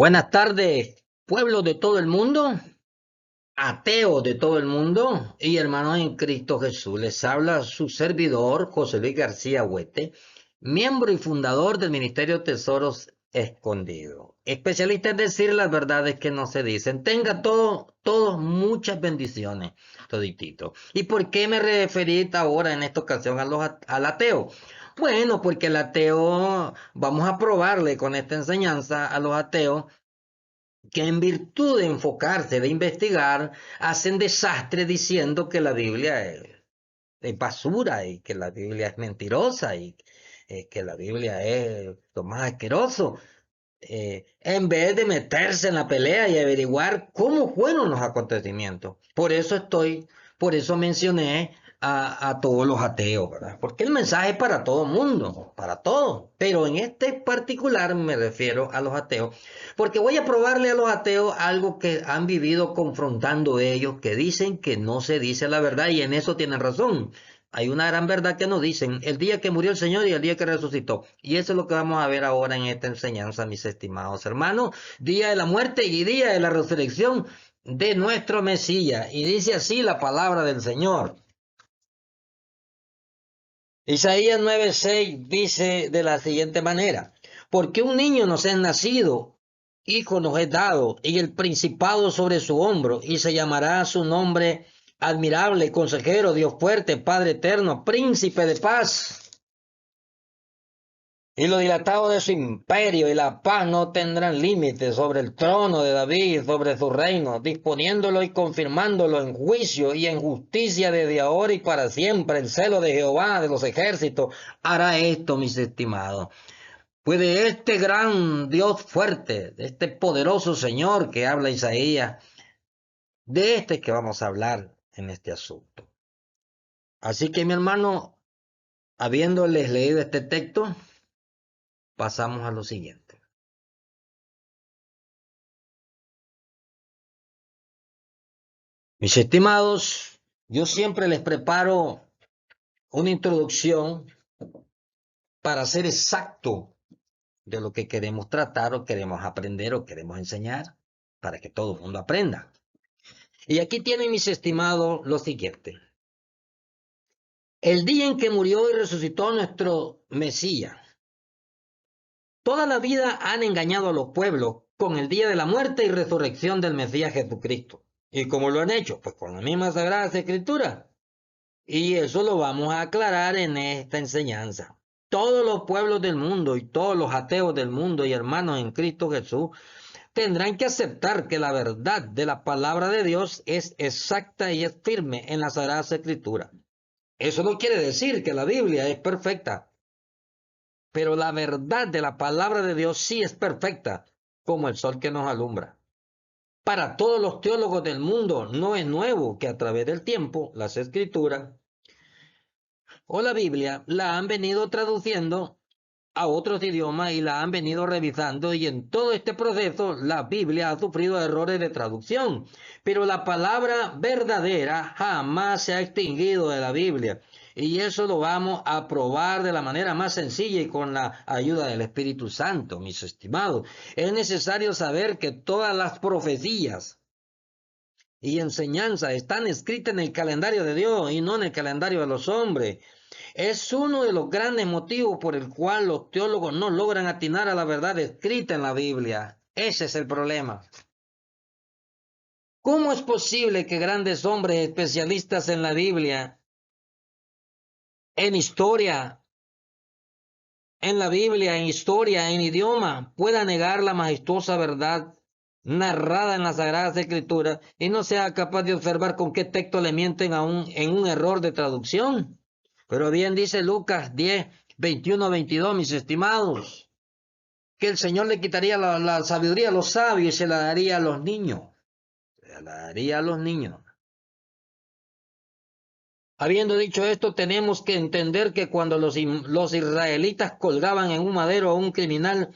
Buenas tardes, pueblo de todo el mundo, ateos de todo el mundo y hermanos en Cristo Jesús. Les habla su servidor, José Luis García Huete, miembro y fundador del Ministerio Tesoros Escondidos, especialista en decir las verdades que no se dicen. Tenga todos muchas bendiciones, toditito. ¿Y por qué me referí ahora en esta ocasión al ateo? Bueno, porque el ateo, vamos a probarle con esta enseñanza a los ateos que en virtud de enfocarse, de investigar, hacen desastre diciendo que la Biblia es basura y que la Biblia es mentirosa y que la Biblia es lo más asqueroso, en vez de meterse en la pelea y averiguar cómo fueron los acontecimientos. Por eso mencioné a todos los ateos, ¿verdad? Porque el mensaje es para todo mundo, para todos. Pero en este particular me refiero a los ateos, porque voy a probarle a los ateos algo que han vivido confrontando ellos, que dicen que no se dice la verdad y en eso tienen razón. Hay una gran verdad que nos dicen el día que murió el Señor y el día que resucitó. Y eso es lo que vamos a ver ahora en esta enseñanza, mis estimados hermanos. Día de la muerte y día de la resurrección de nuestro Mesías. Y dice así la palabra del Señor. Isaías 9:6 dice de la siguiente manera: porque un niño nos es nacido, hijo nos es dado, y el principado sobre su hombro, y se llamará su nombre admirable, consejero, Dios fuerte, Padre eterno, príncipe de paz. Y lo dilatado de su imperio y la paz no tendrán límites sobre el trono de David, sobre su reino, disponiéndolo y confirmándolo en juicio y en justicia desde ahora y para siempre. El celo de Jehová de los ejércitos hará esto, mis estimados. Pues de este gran Dios fuerte, de este poderoso Señor que habla Isaías, de este que vamos a hablar en este asunto. Así que, mi hermano, habiéndoles leído este texto, pasamos a lo siguiente. Mis estimados, yo siempre les preparo una introducción para ser exacto de lo que queremos tratar o queremos aprender o queremos enseñar para que todo el mundo aprenda. Y aquí tienen, mis estimados, lo siguiente. El día en que murió y resucitó nuestro Mesías. Toda la vida han engañado a los pueblos con el día de la muerte y resurrección del Mesías Jesucristo. ¿Y cómo lo han hecho? Pues con la misma Sagrada Escritura. Y eso lo vamos a aclarar en esta enseñanza. Todos los pueblos del mundo y todos los ateos del mundo y hermanos en Cristo Jesús tendrán que aceptar que la verdad de la palabra de Dios es exacta y es firme en la Sagrada Escritura. Eso no quiere decir que la Biblia es perfecta, pero la verdad de la palabra de Dios sí es perfecta, como el sol que nos alumbra. Para todos los teólogos del mundo no es nuevo que a través del tiempo las Escrituras o la Biblia la han venido traduciendo a otros idiomas y la han venido revisando, y en todo este proceso la Biblia ha sufrido errores de traducción, pero la palabra verdadera jamás se ha extinguido de la Biblia, y eso lo vamos a probar de la manera más sencilla y con la ayuda del Espíritu Santo, mis estimados. Es necesario saber que todas las profecías y enseñanzas están escritas en el calendario de Dios y no en el calendario de los hombres. Es uno de los grandes motivos por el cual los teólogos no logran atinar a la verdad escrita en la Biblia. Ese es el problema. ¿Cómo es posible que grandes hombres especialistas en la Biblia, en historia, en idioma, puedan negar la majestuosa verdad narrada en las Sagradas Escrituras y no sea capaz de observar con qué texto le mienten en un error de traducción? Pero bien dice Lucas 10, 21, 22, mis estimados, que el Señor le quitaría la sabiduría a los sabios y se la daría a los niños. Se la daría a los niños. Habiendo dicho esto, tenemos que entender que cuando los israelitas colgaban en un madero a un criminal,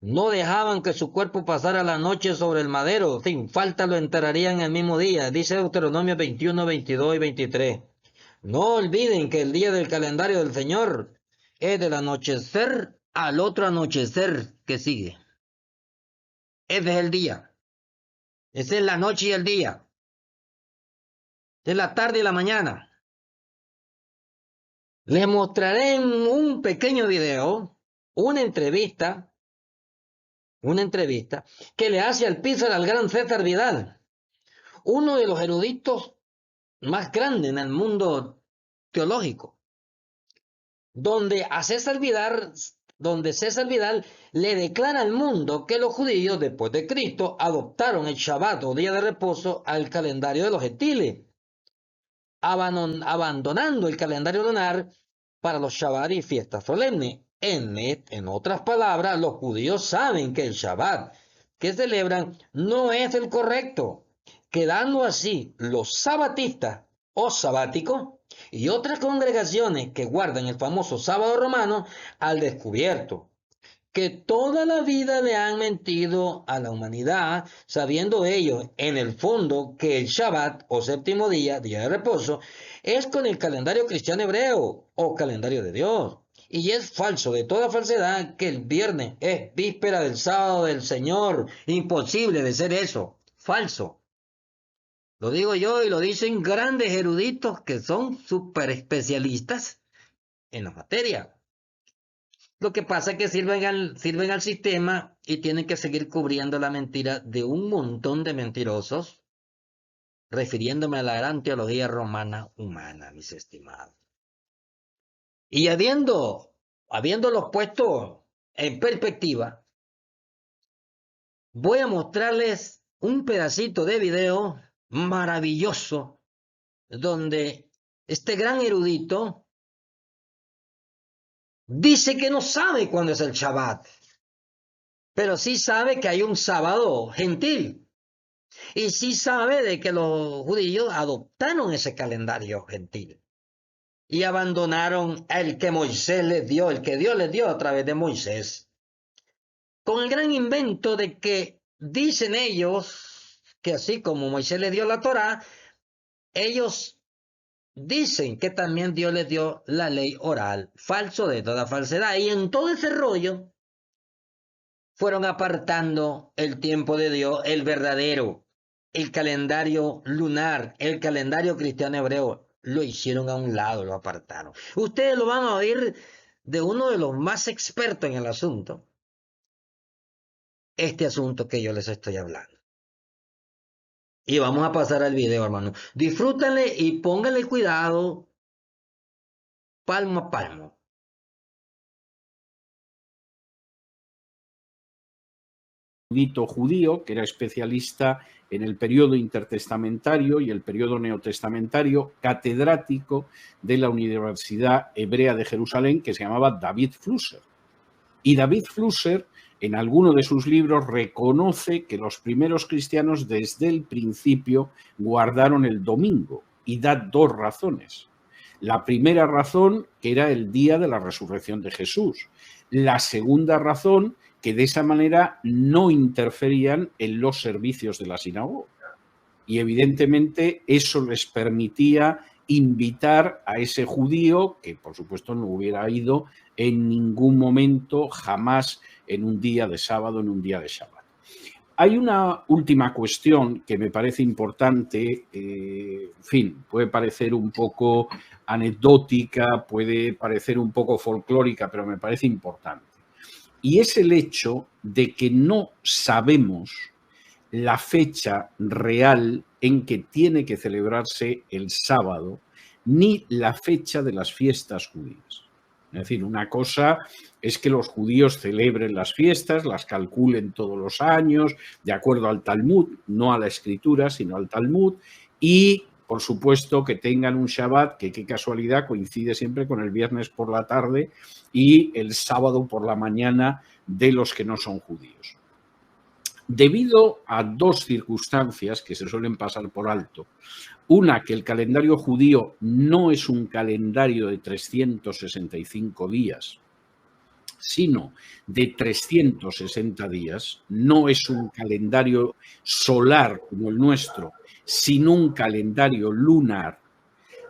no dejaban que su cuerpo pasara la noche sobre el madero, sin falta lo enterrarían el mismo día, dice Deuteronomio 21, 22 y 23. No olviden que el día del calendario del Señor es del anochecer al otro anochecer que sigue. ese es el día. Esa es la noche y el día. Esa es la tarde y la mañana. Les mostraré en un pequeño video una entrevista que le hace al Pizar al gran César Vidal, uno de los eruditos más grandes en el mundo teológico, donde César Vidal le declara al mundo que los judíos después de Cristo adoptaron el Shabbat o día de reposo al calendario de los gentiles, abandonando el calendario lunar para los Shabbat y fiestas solemnes. En otras palabras, los judíos saben que el Shabbat que celebran no es el correcto, quedando así los sabatistas o sabáticos y otras congregaciones que guardan el famoso sábado romano al descubierto, que toda la vida le han mentido a la humanidad, sabiendo ellos en el fondo que el Shabbat o séptimo día, día de reposo, es con el calendario cristiano hebreo o calendario de Dios. Y es falso de toda falsedad que el viernes es víspera del sábado del Señor. Imposible de ser eso. Falso. Lo digo yo y lo dicen grandes eruditos que son súper especialistas en la materia. Lo que pasa es que sirven al sistema y tienen que seguir cubriendo la mentira de un montón de mentirosos, refiriéndome a la gran teología romana humana, mis estimados. Y habiéndolos puesto en perspectiva, voy a mostrarles un pedacito de video maravilloso donde este gran erudito dice que no sabe cuándo es el Shabbat, pero sí sabe que hay un sábado gentil. Y sí sabe de que los judíos adoptaron ese calendario gentil y abandonaron el que Moisés les dio, el que Dios les dio a través de Moisés. Con el gran invento de que dicen ellos que así como Moisés les dio la Torá, ellos dicen que también Dios les dio la ley oral. Falso de toda falsedad. Y en todo ese rollo fueron apartando el tiempo de Dios, el verdadero, el calendario lunar, el calendario cristiano hebreo. Lo hicieron a un lado, lo apartaron. Ustedes lo van a oír de uno de los más expertos en el asunto. Este asunto que yo les estoy hablando. Y vamos a pasar al video, hermano. Disfrútenle y pónganle cuidado palmo a palmo. Judío, que era especialista en el periodo intertestamentario y el periodo neotestamentario, catedrático de la Universidad Hebrea de Jerusalén, que se llamaba David Flusser. Y David Flusser, en alguno de sus libros, reconoce que los primeros cristianos desde el principio guardaron el domingo y da dos razones. La primera razón, que era el día de la resurrección de Jesús. La segunda razón, que de esa manera no interferían en los servicios de la sinagoga. Y evidentemente eso les permitía invitar a ese judío, que por supuesto no hubiera ido en ningún momento, jamás en un día de sábado, en un día de Shabbat. Hay una última cuestión que me parece importante, en fin, puede parecer un poco anecdótica, puede parecer un poco folclórica, pero me parece importante. Y es el hecho de que no sabemos la fecha real en que tiene que celebrarse el sábado, ni la fecha de las fiestas judías. Es decir, una cosa es que los judíos celebren las fiestas, las calculen todos los años, de acuerdo al Talmud, no a la escritura, sino al Talmud, y por supuesto que tengan un Shabbat que, qué casualidad, coincide siempre con el viernes por la tarde y el sábado por la mañana de los que no son judíos. Debido a dos circunstancias que se suelen pasar por alto. Una, que el calendario judío no es un calendario de 365 días, sino de 360 días. No es un calendario solar como el nuestro, sino un calendario lunar.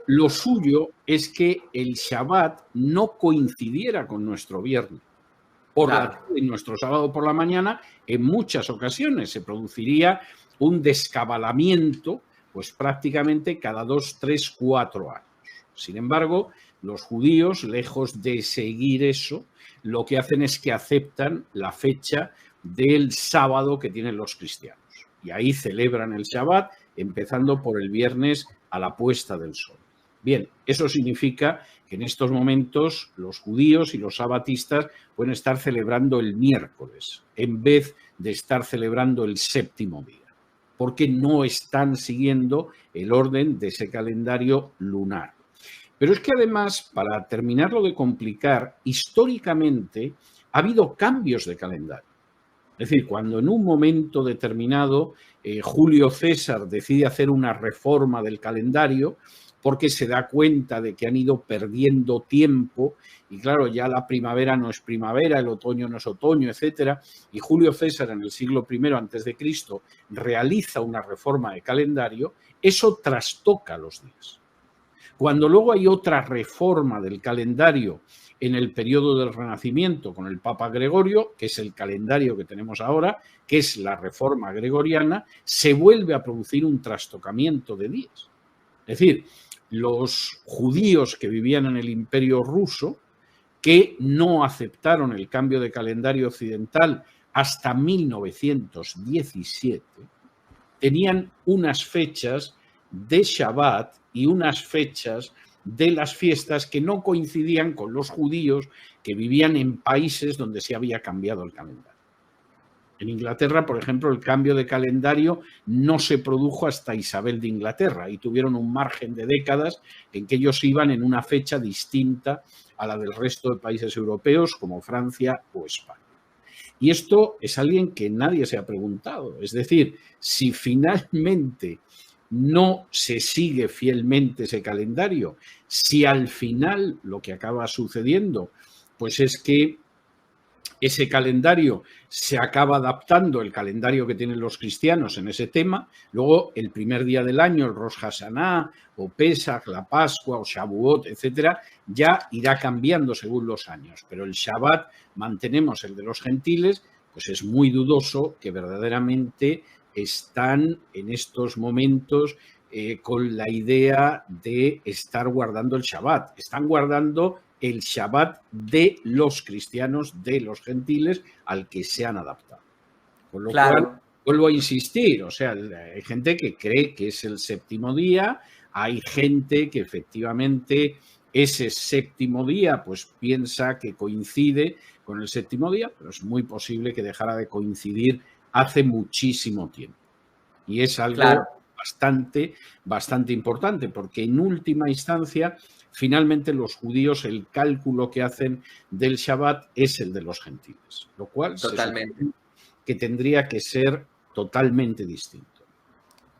Lo suyo es que el Shabbat no coincidiera con nuestro viernes. por la tarde y nuestro sábado por la mañana, en muchas ocasiones se produciría un descabalamiento, pues prácticamente cada 2, 3, 4 años. Sin embargo, los judíos, lejos de seguir eso, lo que hacen es que aceptan la fecha del sábado que tienen los cristianos. Y ahí celebran el Shabbat, empezando por el viernes a la puesta del sol. Bien, eso significa que en estos momentos los judíos y los sabatistas pueden estar celebrando el miércoles en vez de estar celebrando el séptimo día, porque no están siguiendo el orden de ese calendario lunar. Pero es que además, para terminarlo de complicar, históricamente ha habido cambios de calendario. Es decir, cuando en un momento determinado Julio César decide hacer una reforma del calendario porque se da cuenta de que han ido perdiendo tiempo y claro, ya la primavera no es primavera, el otoño no es otoño, etcétera, y Julio César en el siglo I a.C. realiza una reforma de calendario, eso trastoca los días. Cuando luego hay otra reforma del calendario en el periodo del Renacimiento con el Papa Gregorio, que es el calendario que tenemos ahora, que es la reforma gregoriana, se vuelve a producir un trastocamiento de días. Es decir, los judíos que vivían en el Imperio ruso, que no aceptaron el cambio de calendario occidental hasta 1917, tenían unas fechas de Shabbat y unas fechas de las fiestas que no coincidían con los judíos que vivían en países donde se había cambiado el calendario. En Inglaterra, por ejemplo, el cambio de calendario no se produjo hasta Isabel de Inglaterra y tuvieron un margen de décadas en que ellos iban en una fecha distinta a la del resto de países europeos como Francia o España. Y esto es alguien que nadie se ha preguntado. Es decir, si finalmente no se sigue fielmente ese calendario, si al final lo que acaba sucediendo pues es que ese calendario se acaba adaptando, el calendario que tienen los cristianos en ese tema, luego el primer día del año, el Rosh Hashanah, o Pesach, la Pascua, o Shavuot, etcétera, ya irá cambiando según los años. Pero el Shabbat, mantenemos el de los gentiles, pues es muy dudoso que verdaderamente están en estos momentos con la idea de estar guardando el Shabbat. Están guardando el Shabbat de los cristianos, de los gentiles, al que se han adaptado. Con lo cual, vuelvo a insistir, o sea, hay gente que cree que es el séptimo día, hay gente que efectivamente ese séptimo día pues piensa que coincide con el séptimo día, pero es muy posible que dejara de coincidir hace muchísimo tiempo. Y es algo bastante importante, porque en última instancia, finalmente los judíos, el cálculo que hacen del Shabbat es el de los gentiles, lo cual que tendría que ser totalmente distinto.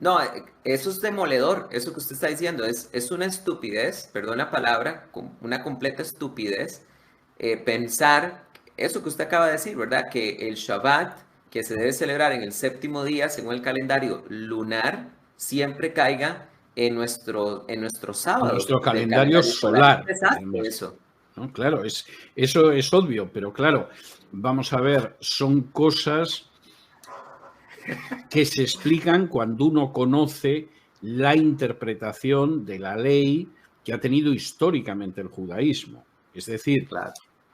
No, eso es demoledor, eso que usted está diciendo, es una estupidez, perdón la palabra, una completa estupidez, pensar eso que usted acaba de decir, ¿verdad? Que el Shabbat, que se debe celebrar en el séptimo día, según el calendario lunar, siempre caiga en nuestro sábado. Nuestro calendario solar. Eso. ¿No? Claro, eso es obvio, pero claro, vamos a ver, son cosas que se explican cuando uno conoce la interpretación de la ley que ha tenido históricamente el judaísmo. Es decir,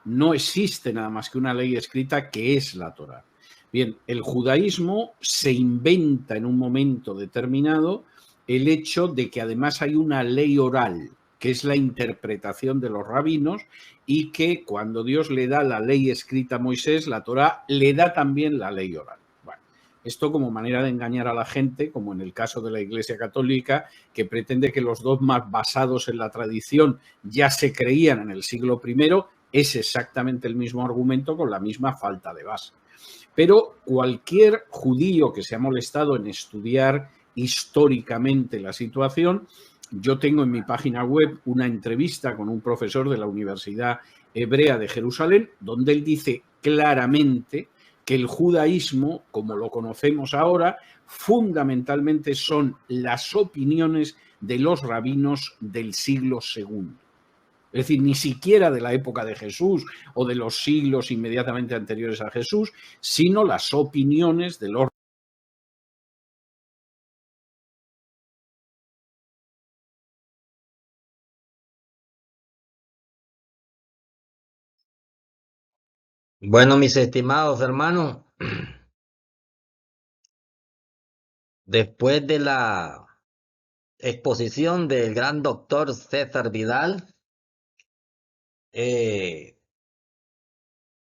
no existe nada más que una ley escrita que es la Torá. Bien, el judaísmo se inventa en un momento determinado el hecho de que además hay una ley oral, que es la interpretación de los rabinos, y que cuando Dios le da la ley escrita a Moisés, la Torá le da también la ley oral. Bueno, esto como manera de engañar a la gente, como en el caso de la Iglesia Católica, que pretende que los dogmas basados en la tradición ya se creían en el siglo I, es exactamente el mismo argumento con la misma falta de base. Pero cualquier judío que se ha molestado en estudiar históricamente la situación, yo tengo en mi página web una entrevista con un profesor de la Universidad Hebrea de Jerusalén, donde él dice claramente que el judaísmo, como lo conocemos ahora, fundamentalmente son las opiniones de los rabinos del siglo II. Es decir, ni siquiera de la época de Jesús o de los siglos inmediatamente anteriores a Jesús, sino las opiniones de los... Bueno, mis estimados hermanos, después de la exposición del gran doctor César Vidal,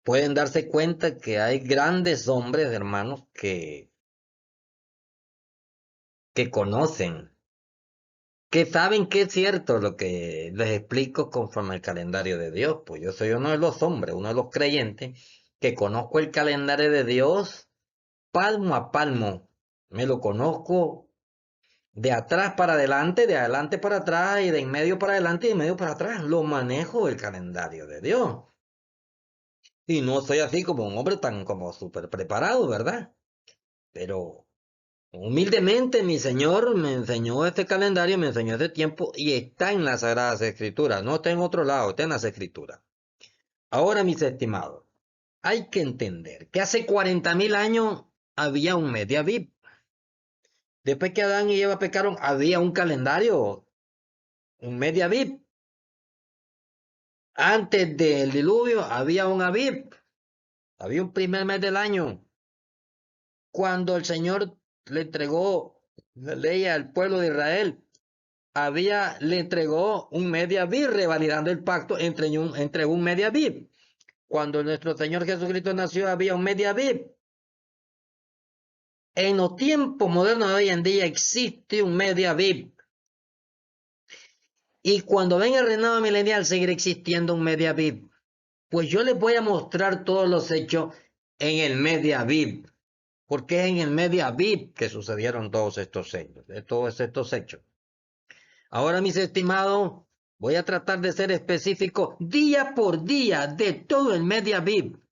pueden darse cuenta que hay grandes hombres, hermanos, que conocen, que saben que es cierto lo que les explico conforme al calendario de Dios. Pues yo soy uno de los hombres, uno de los creyentes, que conozco el calendario de Dios palmo a palmo. Me lo conozco de atrás para adelante, de adelante para atrás, y de en medio para adelante y de en medio para atrás. Lo manejo el calendario de Dios. Y no soy así como un hombre tan como súper preparado, ¿verdad? Pero humildemente mi Señor me enseñó este calendario, me enseñó este tiempo y está en las Sagradas Escrituras, no está en otro lado, está en las Escrituras. Ahora, mis estimados, hay que entender que hace 40.000 años había un Media Aviv. Después que Adán y Eva pecaron, había un calendario, un Media Aviv. Antes del diluvio había un Aviv, había un primer mes del año. Cuando el Señor le entregó la ley al pueblo de Israel, le entregó un Media Aviv, revalidando el pacto entre un Media Aviv. Cuando nuestro Señor Jesucristo nació, había un Media Aviv. En los tiempos modernos de hoy en día existe un Media Aviv. Y cuando venga el reinado milenial, seguirá existiendo un Media Aviv. Pues yo les voy a mostrar todos los hechos en el Media Aviv. Porque es en el Media Aviv que sucedieron todos estos hechos. Ahora, mis estimados, voy a tratar de ser específico día por día de todo el Media Aviv.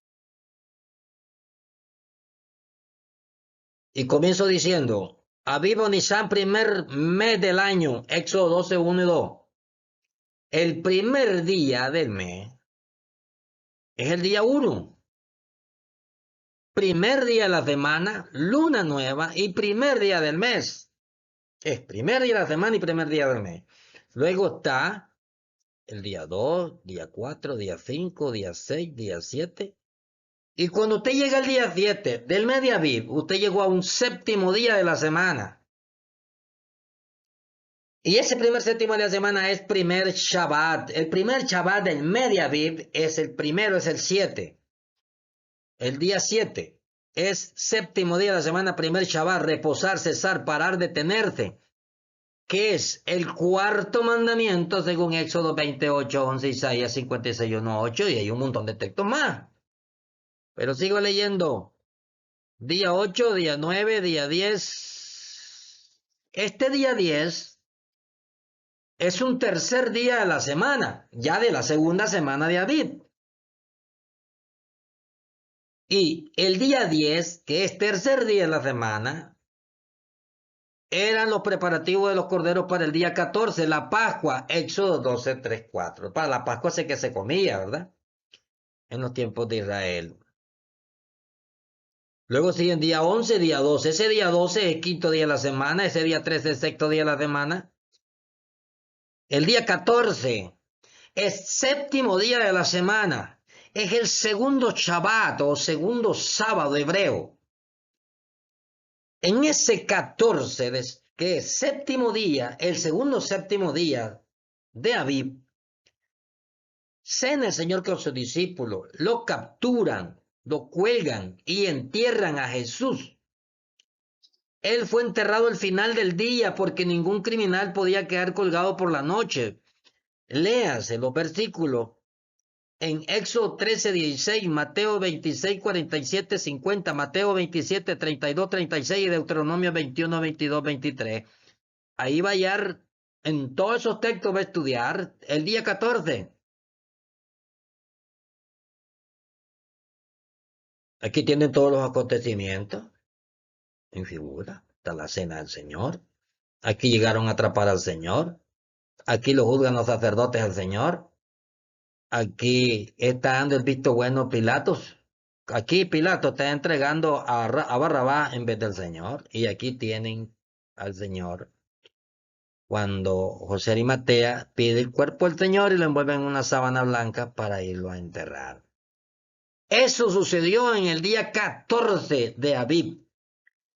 Y comienzo diciendo, Aviv o Nisan, primer mes del año, Éxodo 12, 1 y 2. El primer día del mes es el día 1. Primer día de la semana, luna nueva y primer día del mes. Es primer día de la semana y primer día del mes. Luego está el día 2, día 4, día 5, día 6, día 7. Y cuando usted llega al día 7 del Media Aviv, usted llegó a un séptimo día de la semana. Y ese primer séptimo de la semana es primer Shabbat. El primer Shabbat del Media Aviv es el primero, es el 7. El día 7 es séptimo día de la semana, primer Shabbat, reposar, cesar, parar, detenerse, que es el cuarto mandamiento según Éxodo 28, 11, Isaías 56, 1, 8, y hay un montón de textos más. Pero sigo leyendo. Día 8, día 9, día 10. Este día 10 es un tercer día de la semana, ya de la segunda semana de Aviv. Y el día 10, que es tercer día de la semana, eran los preparativos de los corderos para el día 14, la Pascua, Éxodo 12, 3, 4. Para la Pascua sé que se comía, ¿verdad? En los tiempos de Israel. Luego siguen día 11, día 12. Ese día 12 es quinto día de la semana, ese día 13 es sexto día de la semana. El día 14 es séptimo día de la semana. Es el segundo Shabbat o segundo sábado hebreo. En ese 14, que es séptimo día, el segundo séptimo día de Aviv, cena el Señor con sus discípulos, lo capturan, lo cuelgan y entierran a Jesús. Él fue enterrado al final del día porque ningún criminal podía quedar colgado por la noche. Léase los versículos en Éxodo 13, 16, Mateo 26, 47, 50, Mateo 27, 32, 36 y Deuteronomio 21, 22, 23. Ahí va a hallar, en todos esos textos va a estudiar el día 14. Aquí tienen todos los acontecimientos en figura. Está la cena del Señor. Aquí llegaron a atrapar al Señor. Aquí lo juzgan los sacerdotes al Señor. Aquí está dando el visto bueno Pilatos. Aquí Pilato está entregando a Barrabás en vez del Señor. Y aquí tienen al Señor cuando José Arimatea pide el cuerpo del Señor y lo envuelve en una sábana blanca para irlo a enterrar. Eso sucedió en el día 14 de Abib,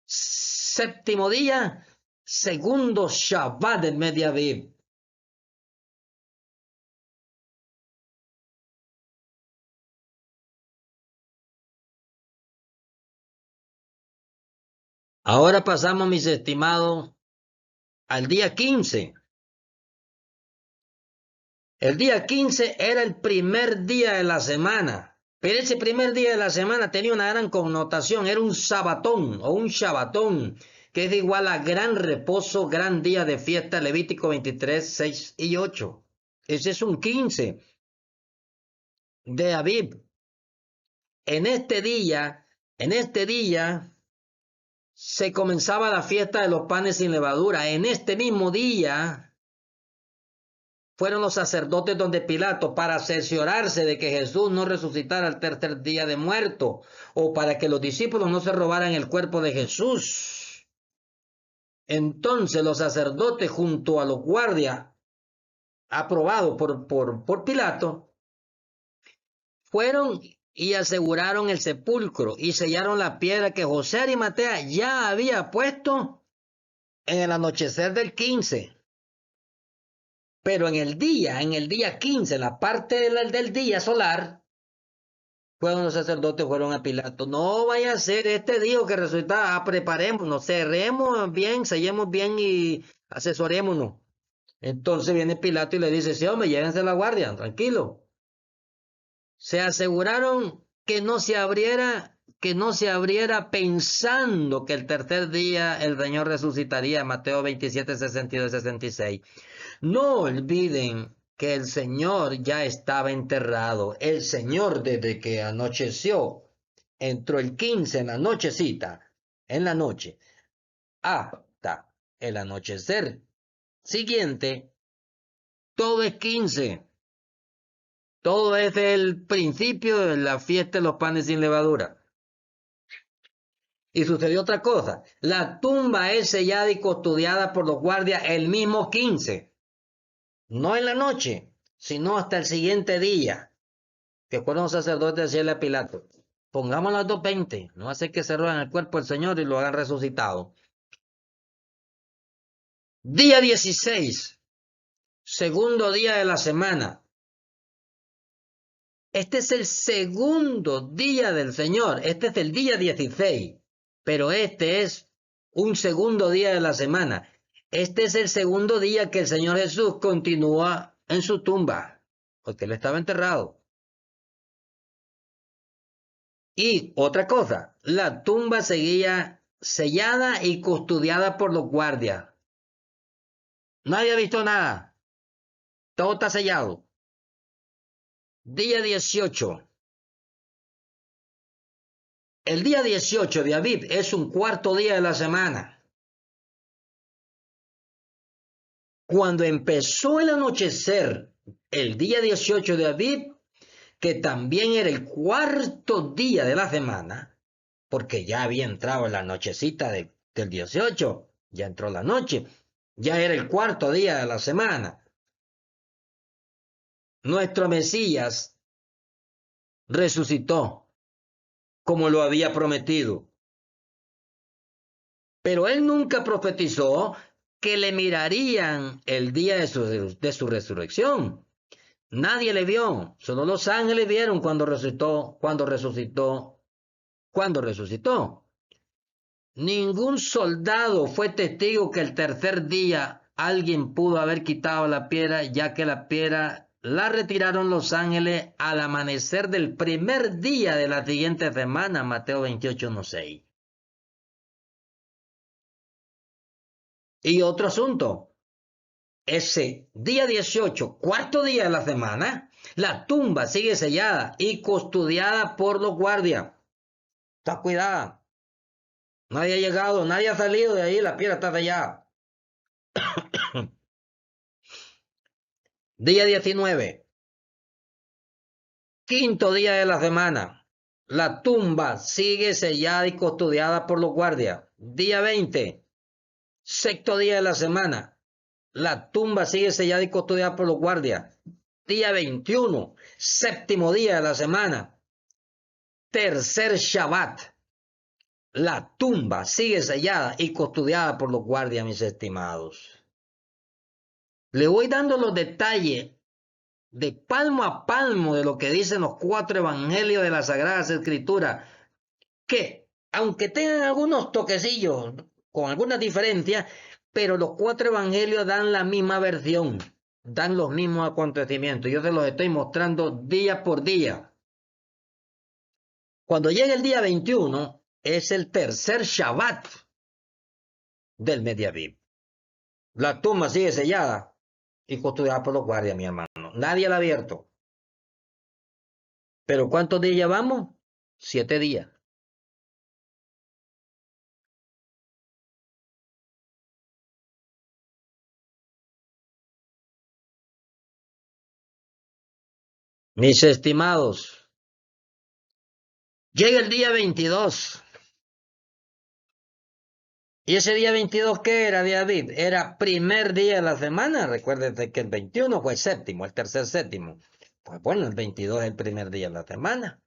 séptimo día, segundo Shabbat del mes de Abib. Ahora pasamos, mis estimados, al día 15. El día 15 era el primer día de la semana, pero ese primer día de la semana tenía una gran connotación, era un sabatón o un shabatón, que es igual a gran reposo, gran día de fiesta, Levítico 23, 6 y 8. Ese es un 15 de Abib. En este día se comenzaba la fiesta de los panes sin levadura. En este mismo día fueron los sacerdotes donde Pilato para cerciorarse de que Jesús no resucitara al tercer día de muerto, o para que los discípulos no se robaran el cuerpo de Jesús. Entonces los sacerdotes junto a los guardias aprobados por Pilato fueron y aseguraron el sepulcro y sellaron la piedra que José Arimatea ya había puesto en el anochecer del 15. Pero en el día 15, en la parte del día solar, fueron los sacerdotes, fueron a Pilato. No vaya a ser este día que resulta, preparémonos, cerremos bien, sellemos bien y asesorémonos. Entonces viene Pilato y le dice, sí, hombre, llévense la guardia, tranquilo. Se aseguraron que no se abriera pensando que el tercer día el Señor resucitaría, Mateo 27, 62 y 66. No olviden que el Señor ya estaba enterrado. El Señor, desde que anocheció, entró el 15 en la nochecita, en la noche, hasta el anochecer siguiente, todo es 15. Todo es el principio de la fiesta de los panes sin levadura. Y sucedió otra cosa. La tumba es sellada y custodiada por los guardias el mismo 15. No en la noche, sino hasta el siguiente día. Que fueron los sacerdotes a decirle a Pilato, pongamos las 2:20, no hace que se roben el cuerpo del Señor y lo hagan resucitado. Día 16, segundo día de la semana. Este es el segundo día del Señor, este es el día 16, pero este es un segundo día de la semana. Este es el segundo día que el Señor Jesús continúa en su tumba, porque él estaba enterrado. Y otra cosa, la tumba seguía sellada y custodiada por los guardias. Nadie ha visto nada. Todo está sellado. Día 18. El día 18 de Abib es un cuarto día de la semana. Cuando empezó el anochecer, el día 18 de Abib, que también era el cuarto día de la semana, porque ya había entrado la nochecita del 18, ya entró la noche, ya era el cuarto día de la semana. Nuestro Mesías resucitó como lo había prometido. Pero él nunca profetizó que le mirarían el día de su resurrección. Nadie le vio, solo los ángeles vieron cuando resucitó. Ningún soldado fue testigo que el tercer día alguien pudo haber quitado la piedra, ya que la piedra la retiraron los ángeles al amanecer del primer día de la siguiente semana, Mateo 28, 1:6. Y otro asunto, ese día 18, cuarto día de la semana, la tumba sigue sellada y custodiada por los guardias. Está cuidada. Nadie ha llegado, nadie ha salido de ahí, la piedra está sellada. Día 19. Quinto día de la semana. La tumba sigue sellada y custodiada por los guardias. Día 20. Sexto día de la semana. La tumba sigue sellada y custodiada por los guardias. Día 21. Séptimo día de la semana. Tercer Shabbat. La tumba sigue sellada y custodiada por los guardias, mis estimados. Le voy dando los detalles de palmo a palmo de lo que dicen los 4 evangelios de las Sagradas Escrituras, que, aunque tengan algunos toquecillos, con algunas diferencias, pero los 4 evangelios dan la misma versión, dan los mismos acontecimientos. Yo se los estoy mostrando día por día. Cuando llega el día 21, es el tercer Shabbat del mes de Aviv. La tumba sigue sellada y custodiada por los guardias, mi hermano. Nadie la ha abierto. ¿Pero cuántos días llevamos? 7 días. Mis estimados, llega el día 22. ¿Y ese día 22 qué era, David? Era primer día de la semana. Recuérdense que el 21 fue el séptimo, el tercer séptimo. Pues bueno, el 22 es el primer día de la semana.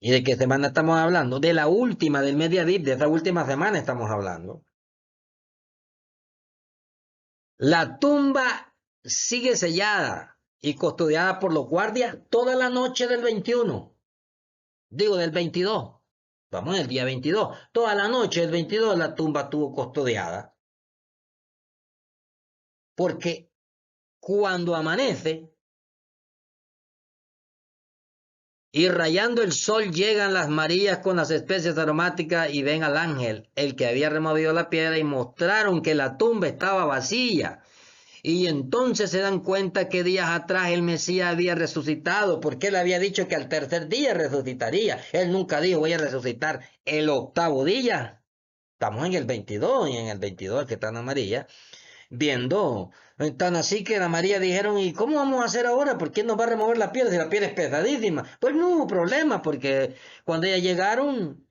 ¿Y de qué semana estamos hablando? De la última del mes de Aviv, de esa última semana estamos hablando. La tumba sigue sellada y custodiada por los guardias toda la noche del 21. Digo, del 22. Vamos, el día 22. Toda la noche del 22 la tumba estuvo custodiada. Porque cuando amanece y rayando el sol llegan las Marías con las especies aromáticas y ven al ángel, el que había removido la piedra, y mostraron que la tumba estaba vacía. Y entonces se dan cuenta que días atrás el Mesías había resucitado, porque él había dicho que al tercer día resucitaría. Él nunca dijo voy a resucitar el octavo día. Estamos en el 22 y en el 22 que está Ana María viendo. Tan así que la María dijeron, ¿y cómo vamos a hacer ahora? ¿Por quién nos va a remover la piedra si la piedra es pesadísima? Pues no hubo problema, porque cuando ellas llegaron,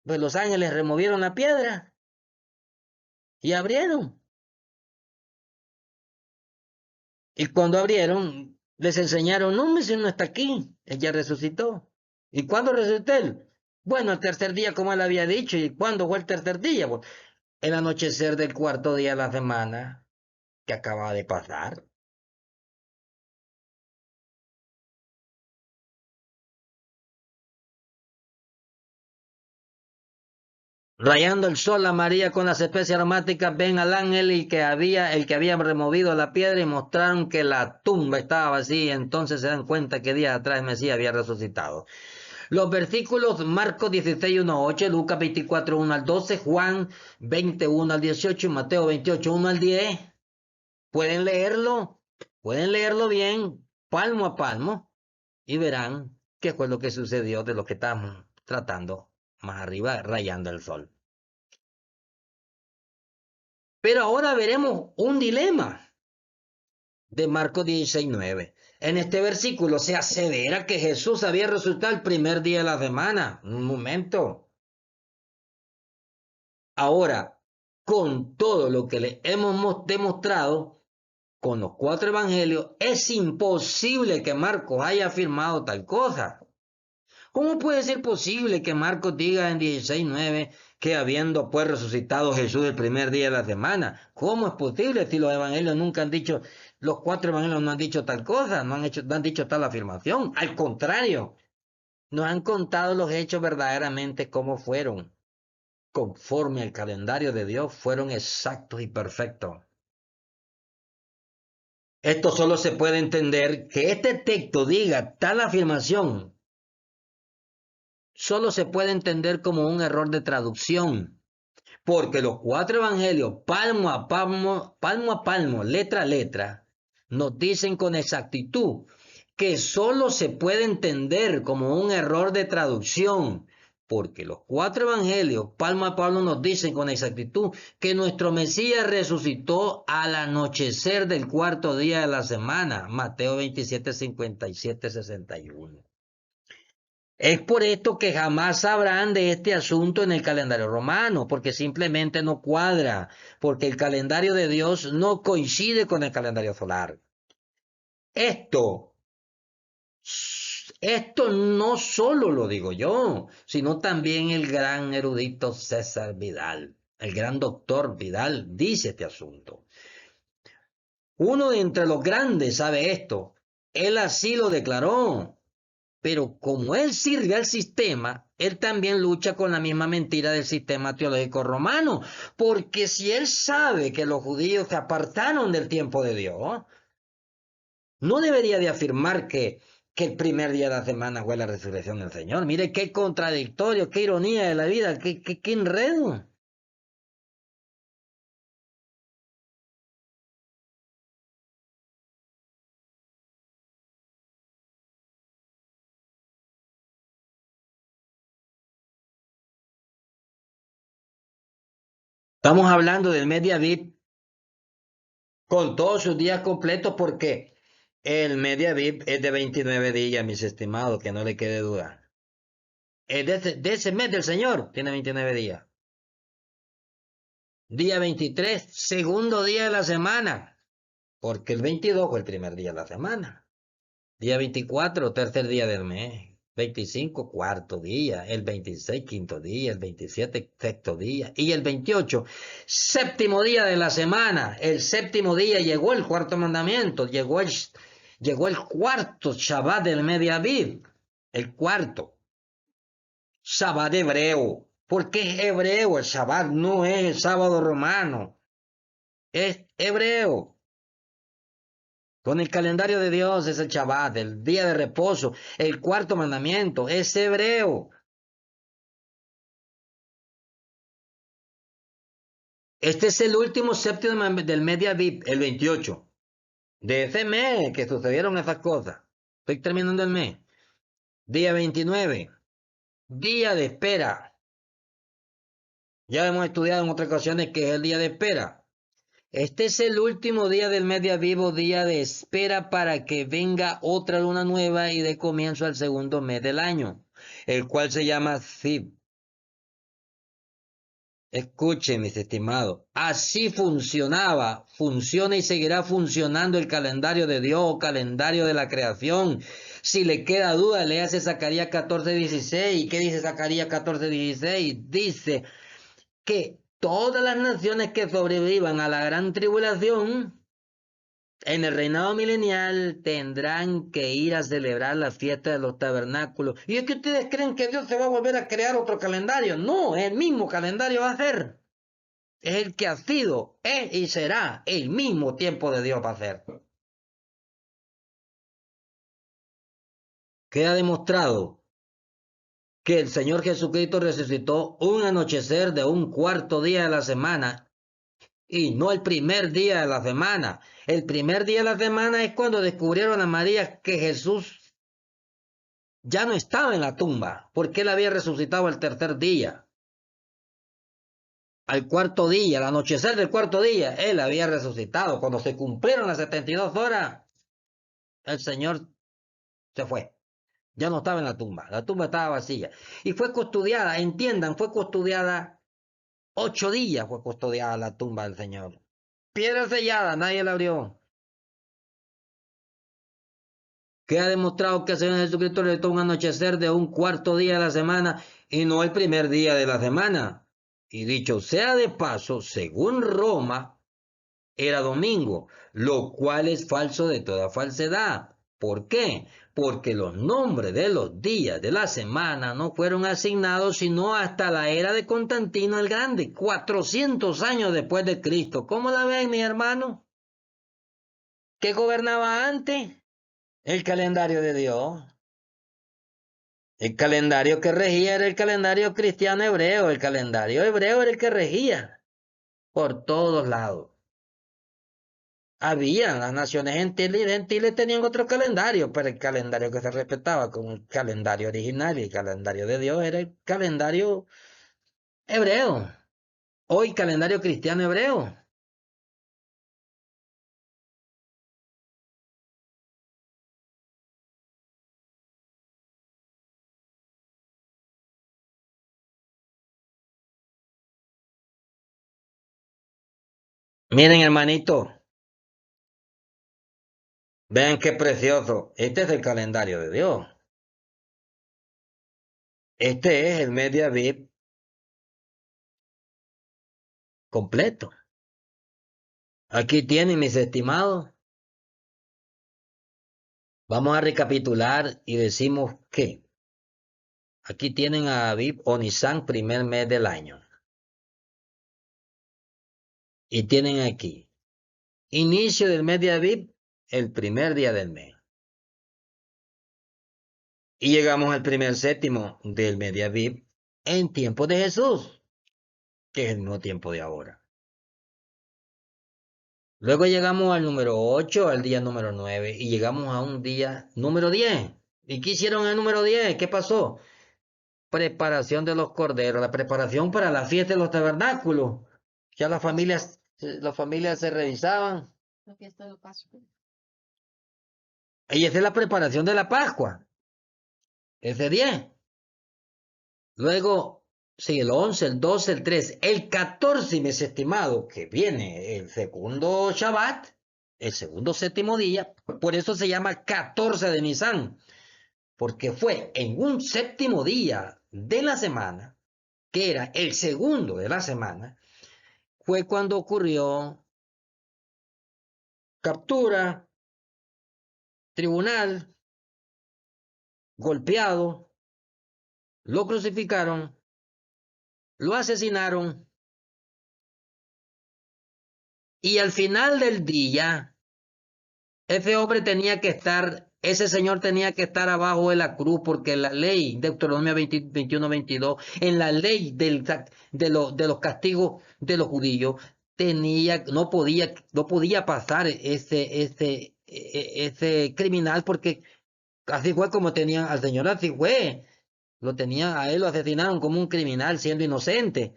pues los ángeles removieron la piedra y abrieron. Y cuando abrieron, les enseñaron, no, mi Señor no está aquí, ella resucitó. ¿Y cuándo resucitó él? Bueno, el tercer día, como él había dicho. ¿Y cuándo fue el tercer día? Pues, el anochecer del cuarto día de la semana que acaba de pasar. Rayando el sol a María con las especies aromáticas, ven al ángel el que había removido la piedra, y mostraron que la tumba estaba vacía. Entonces se dan cuenta que días atrás el Mesías había resucitado. Los versículos Marcos 16, 1 a 8, Lucas 24, 1 al 12, Juan 21 al 18 y Mateo 28, 1 al 10. Pueden leerlo bien, palmo a palmo, y verán qué fue lo que sucedió de lo que estamos tratando más arriba, rayando el sol. Pero ahora veremos un dilema de Marcos 16, 9. En este versículo se asevera que Jesús había resucitado el primer día de la semana. Un momento. Ahora, con todo lo que le hemos demostrado con los 4 evangelios, es imposible que Marcos haya afirmado tal cosa. ¿Cómo puede ser posible que Marcos diga en 16:9 que habiendo pues resucitado Jesús el primer día de la semana? ¿Cómo es posible si los evangelios nunca han dicho, los 4 evangelios no han dicho tal cosa, no han dicho tal afirmación? Al contrario, nos han contado los hechos verdaderamente como fueron. Conforme al calendario de Dios, fueron exactos y perfectos. Esto solo se puede entender que este texto diga tal afirmación. Solo se puede entender como un error de traducción, porque los 4 evangelios, palmo a palmo, letra a letra, nos dicen con exactitud que solo se puede entender como un error de traducción, porque los 4 evangelios, palmo a palmo, nos dicen con exactitud que nuestro Mesías resucitó al anochecer del 4º día de la semana. Mateo 27, 57, 61. Es por esto que jamás sabrán de este asunto en el calendario romano, porque simplemente no cuadra, porque el calendario de Dios no coincide con el calendario solar. Esto no solo lo digo yo, sino también el gran erudito César Vidal, el gran doctor Vidal, dice este asunto. Uno de entre los grandes sabe esto, él así lo declaró, pero como él sirve al sistema, él también lucha con la misma mentira del sistema teológico romano, porque si él sabe que los judíos se apartaron del tiempo de Dios, no debería de afirmar que el primer día de la semana fue la resurrección del Señor. Mire qué contradictorio, qué ironía de la vida, qué enredo. Estamos hablando del Media Aviv con todos sus días completos porque el Media Aviv es de 29 días, mis estimados, que no le quede duda. Es de ese mes del Señor, tiene 29 días. Día 23, segundo día de la semana, porque el 22 fue el primer día de la semana. Día 24, tercer día del mes. 25, cuarto día. El 26, quinto día. El 27, sexto día. Y el 28, séptimo día de la semana. El séptimo día llegó el cuarto mandamiento. Llegó el cuarto Shabbat del Media Aviv. El cuarto. Shabbat hebreo. Porque es hebreo el Shabbat, no es el sábado romano. Es hebreo. Con el calendario de Dios es el Shabbat, el día de reposo. El cuarto mandamiento es hebreo. Este es el último séptimo del Media Aviv, el 28. De ese mes que sucedieron esas cosas. Estoy terminando el mes. Día 29. Día de espera. Ya hemos estudiado en otras ocasiones que es el día de espera. Este es el último día del Media Aviv, día de espera para que venga otra luna nueva y dé comienzo al segundo mes del año, el cual se llama Zib. Escuchen, mis estimados, así funciona y seguirá funcionando el calendario de Dios, calendario de la creación. Si le queda duda, léase Zacarías 14:16. ¿Qué dice Zacarías 14:16? Dice que todas las naciones que sobrevivan a la gran tribulación en el reinado milenial tendrán que ir a celebrar la fiesta de los tabernáculos. ¿Y es que ustedes creen que Dios se va a volver a crear otro calendario? No, el mismo calendario va a ser. Es el que ha sido, es y será el mismo tiempo de Dios va a ser. Queda demostrado que el Señor Jesucristo resucitó un anochecer de un cuarto día de la semana y no el primer día de la semana. El primer día de la semana es cuando descubrieron a María que Jesús ya no estaba en la tumba, porque él había resucitado el tercer día. Al cuarto día, al anochecer del cuarto día, él había resucitado. Cuando se cumplieron las 72 horas, el Señor se fue. Ya no estaba en la tumba estaba vacía. Y fue custodiada, entiendan, fue custodiada 8 días, fue custodiada la tumba del Señor. Piedra sellada, nadie la abrió. Queda demostrado que el Señor Jesucristo le tocó un anochecer de un cuarto día de la semana y no el primer día de la semana. Y dicho sea de paso, según Roma, era domingo, lo cual es falso de toda falsedad. ¿Por qué? Porque los nombres de los días de la semana no fueron asignados sino hasta la era de Constantino el Grande, 400 años después de Cristo. ¿Cómo la ven, mi hermano? ¿Qué gobernaba antes? El calendario de Dios. El calendario que regía era el calendario cristiano hebreo. El calendario hebreo era el que regía por todos lados. Había, las naciones gentiles tenían otro calendario, pero el calendario que se respetaba como el calendario original y el calendario de Dios era el calendario hebreo. Hoy calendario cristiano hebreo. Miren, hermanito, vean qué precioso. Este es el calendario de Dios. Este es el Media Aviv completo. Aquí tienen, mis estimados. Vamos a recapitular y decimos que aquí tienen a Aviv o Nisan, primer mes del año. Y tienen aquí, inicio del mes de Aviv, el primer día del mes. Y llegamos al primer séptimo del mes de Aviv en tiempo de Jesús, que es el mismo tiempo de ahora. Luego llegamos al número 8, al día número 9, y llegamos a un día número 10. ¿Y qué hicieron el número 10? ¿Qué pasó? Preparación de los corderos, la preparación para la fiesta de los tabernáculos. Ya las familias se revisaban. La fiesta de la Pascua. Y esa es la preparación de la Pascua. Ese 10. Luego, sí, el 11, el 12, el 13, el 14, mes estimado, que viene el segundo Shabbat, el segundo séptimo día, por eso se llama 14 de Nisan, porque fue en un séptimo día de la semana, que era el segundo de la semana, fue cuando ocurrió captura, tribunal, golpeado, lo crucificaron, lo asesinaron, y al final del día, ese señor tenía que estar abajo de la cruz, porque la ley, Deuteronomio 21, 22, en la ley de los castigos de los judíos, no podía pasar ese criminal, porque así fue como tenían al señor, así fue. A él lo asesinaron como un criminal siendo inocente.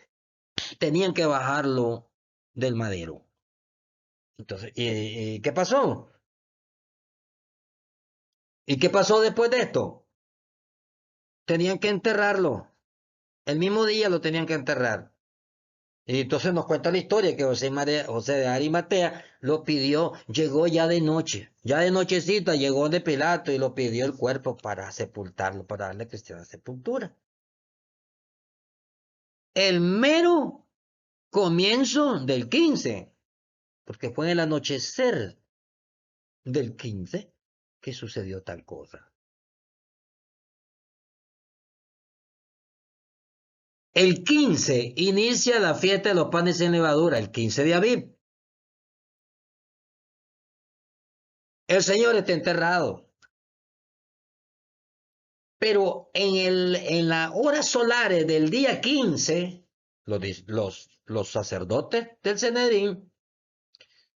Tenían que bajarlo del madero. Entonces, ¿qué pasó? ¿Y qué pasó después de esto? Tenían que enterrarlo. El mismo día lo tenían que enterrar. Y entonces nos cuenta la historia que José de Arimatea lo pidió, llegó ya de noche, ya de nochecita llegó de Pilato y lo pidió el cuerpo para sepultarlo, para darle cristiana sepultura. El mero comienzo del 15, porque fue en el anochecer del 15 que sucedió tal cosa. El 15 inicia la fiesta de los panes sin levadura, el 15 de Aviv. El Señor está enterrado. Pero en las horas solares del día 15, los sacerdotes del Sanedrín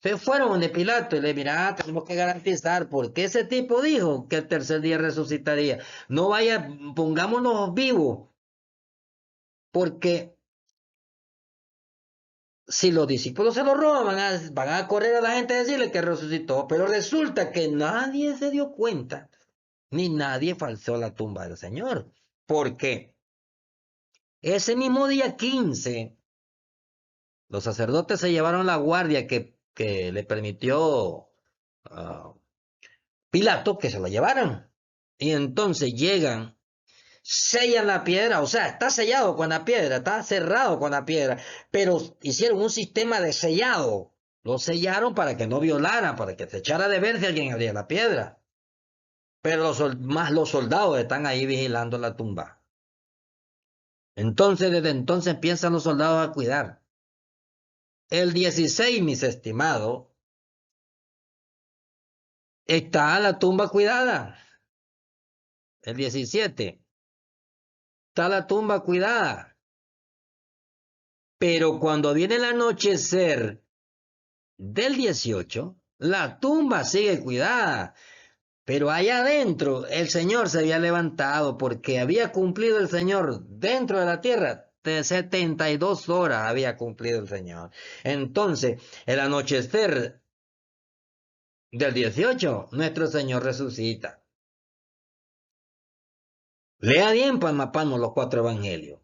se fueron de Pilato y le mira, tenemos que garantizar, porque ese tipo dijo que el tercer día resucitaría. No vaya, pongámonos vivos, porque si los discípulos se lo roban, van a correr a la gente a decirle que resucitó, pero resulta que nadie se dio cuenta, ni nadie falseó la tumba del Señor. ¿Por qué? Ese mismo día 15, los sacerdotes se llevaron la guardia que le permitió Pilato que se la llevaran. Y entonces llegan, sellan la piedra, o sea, está sellado con la piedra, está cerrado con la piedra, pero hicieron un sistema de sellado. Lo sellaron para que no violaran, para que se echara de ver si alguien abría la piedra. Pero los soldados están ahí vigilando la tumba. Entonces, desde entonces empiezan los soldados a cuidar. El 16, mis estimados, está la tumba cuidada. El 17, está la tumba cuidada. Pero cuando viene el anochecer del 18, La tumba sigue cuidada. Pero allá adentro el Señor se había levantado porque había cumplido el Señor dentro de la tierra. De 72 horas había cumplido el Señor. Entonces, el anochecer del 18, nuestro Señor resucita. Lea bien, Palmapano, los 4 evangelios.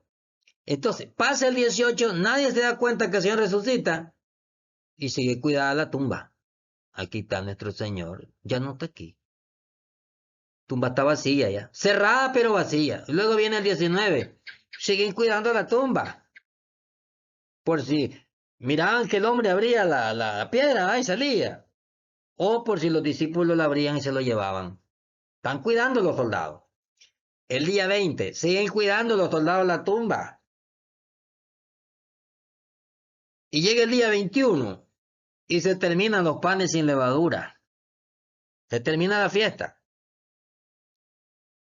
Entonces, pasa el 18, nadie se da cuenta que el Señor resucita y sigue cuidada la tumba. Aquí está nuestro Señor, ya no está aquí. Tumba está vacía ya. Cerrada pero vacía. Y luego viene el 19. Siguen cuidando la tumba. Por si miraban que el hombre abría la piedra y salía. O por si los discípulos la abrían y se lo llevaban. Están cuidando los soldados. El día 20. Siguen cuidando los soldados la tumba. Y llega el día 21. Y se terminan los panes sin levadura. Se termina la fiesta.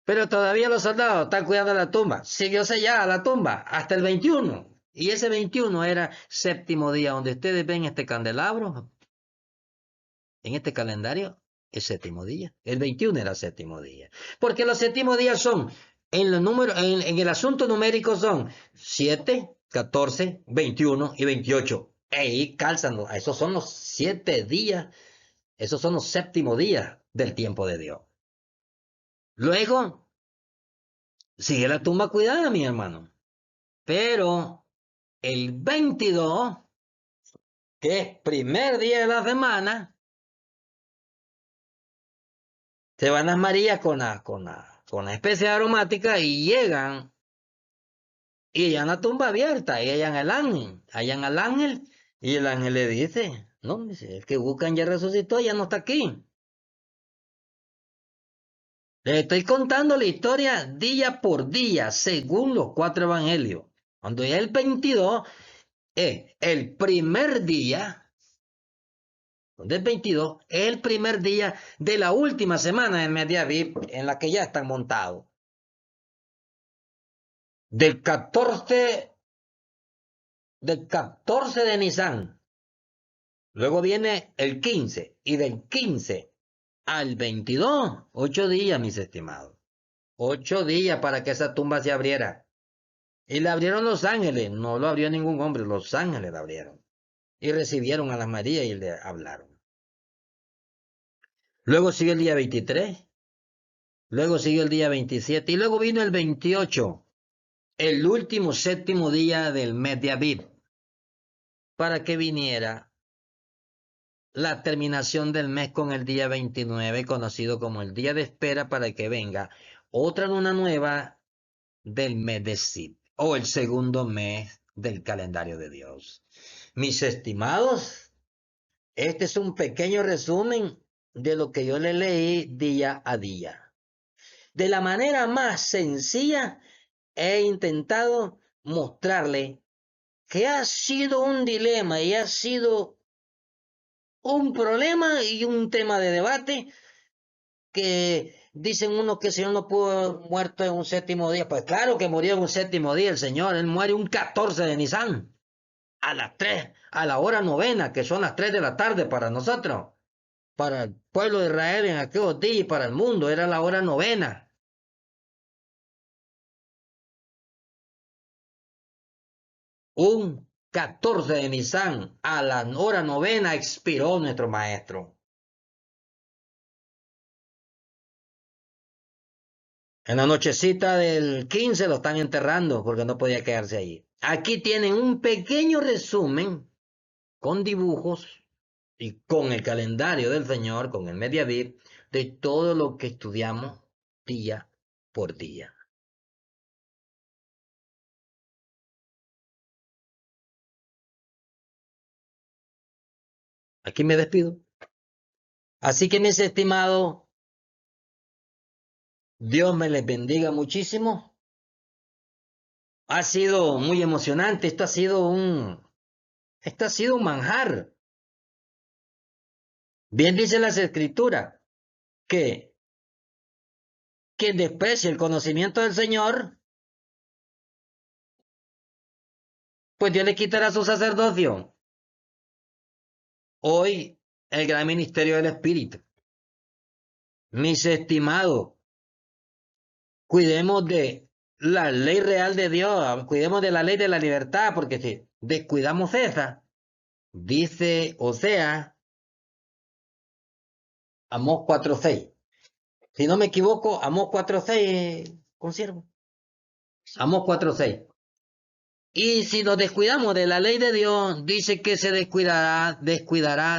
Pero todavía los soldados están cuidando la tumba. Siguió sellada la tumba hasta el 21. Y ese 21 era séptimo día, donde ustedes ven este candelabro. En este calendario es séptimo día. El 21 era séptimo día. Porque los séptimos días son, en el asunto numérico son 7, 14, 21 y 28. Ahí calzan, esos son los 7 días. Esos son los séptimos días del tiempo de Dios. Luego, sigue la tumba cuidada, mi hermano. Pero el 22, que es primer día de la semana, se van las Marías con la especia aromática y llegan y hallan la tumba abierta y hallan al ángel y el ángel le dice, no, dice, el que buscan ya resucitó, ya no está aquí. Les estoy contando la historia día por día, según los 4 evangelios. Cuando ya el 22 es el primer día, donde el 22 es el primer día de la última semana del mes de Aviv, en la que ya están montados. Del 14 de Nisan. Luego viene el 15 y del 15 al 22, 8 días, mis estimados. 8 días para que esa tumba se abriera. Y la abrieron los ángeles, no lo abrió ningún hombre, los ángeles la abrieron. Y recibieron a la María y le hablaron. Luego sigue el día 23, luego sigue el día 27 y luego vino el 28, el último séptimo día del mes de Aviv, para que viniera la terminación del mes con el día 29, conocido como el día de espera, para que venga otra luna nueva del mes de Sid, o el segundo mes del calendario de Dios. Mis estimados, este es un pequeño resumen de lo que yo le leí día a día. De la manera más sencilla, he intentado mostrarle que ha sido un dilema y ha sido un problema y un tema de debate, que dicen unos que el Señor no pudo haber muerto en un séptimo día. Pues claro que murió en un séptimo día el Señor. Él muere un 14 de Nisan, a las 3, a la hora novena, que son las 3 de la tarde para nosotros. Para el pueblo de Israel en aquellos días y para el mundo era la hora novena. Un 14 de Nisan, a la hora novena, expiró nuestro maestro. En la nochecita del 15 lo están enterrando porque no podía quedarse allí. Aquí tienen un pequeño resumen con dibujos y con el calendario del Señor, con el Mediavid, de todo lo que estudiamos día por día. Aquí me despido. Así que, mis estimados, Dios me les bendiga muchísimo. Ha sido muy emocionante. Esto ha sido un manjar. Bien dice las Escrituras que quien desprecie el conocimiento del Señor, pues Dios le quitará su sacerdocio. Hoy el gran ministerio del Espíritu. Mis estimados, cuidemos de la ley real de Dios, cuidemos de la ley de la libertad, porque si descuidamos esa, dice Oseas, Amós 4:6. Si no me equivoco, Amós 4:6, conservo. Amós 4:6. Y si nos descuidamos de la ley de Dios, dice que se descuidará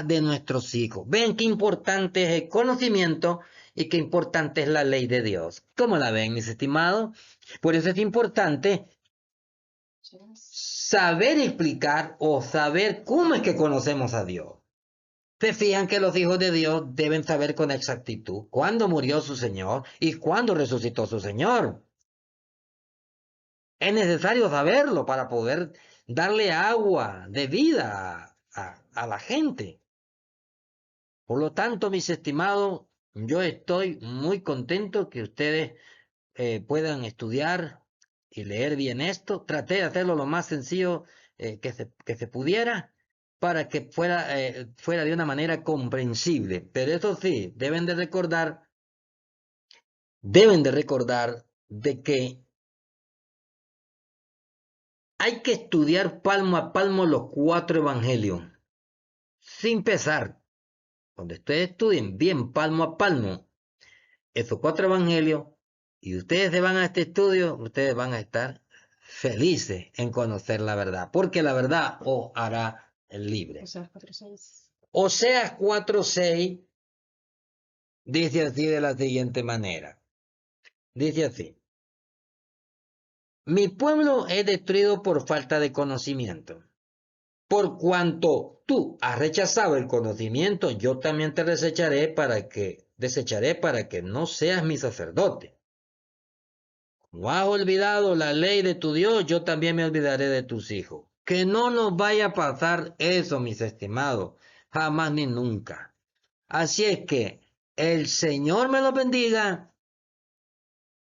de nuestros hijos. Ven qué importante es el conocimiento y qué importante es la ley de Dios. ¿Cómo la ven, mis estimados? Por eso es importante saber explicar o saber cómo es que conocemos a Dios. Se fijan que los hijos de Dios deben saber con exactitud cuándo murió su Señor y cuándo resucitó su Señor. Es necesario saberlo para poder darle agua de vida a la gente. Por lo tanto, mis estimados, yo estoy muy contento que ustedes puedan estudiar y leer bien esto. Traté de hacerlo lo más sencillo que se pudiera para que fuera de una manera comprensible. Pero eso sí, deben de recordar de que hay que estudiar palmo a palmo los 4 evangelios, sin pesar. Cuando ustedes estudien bien palmo a palmo esos 4 evangelios y ustedes se van a este estudio, ustedes van a estar felices en conocer la verdad, porque la verdad os hará libre. Oseas 4:6 dice así de la siguiente manera. Dice así: mi pueblo es destruido por falta de conocimiento. Por cuanto tú has rechazado el conocimiento, yo también te desecharé para que no seas mi sacerdote. Como has olvidado la ley de tu Dios, yo también me olvidaré de tus hijos. Que no nos vaya a pasar eso, mis estimados, jamás ni nunca. Así es que el Señor me los bendiga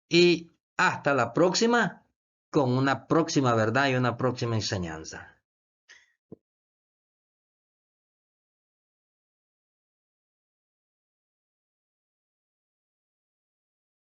y hasta la próxima con una próxima verdad y una próxima enseñanza.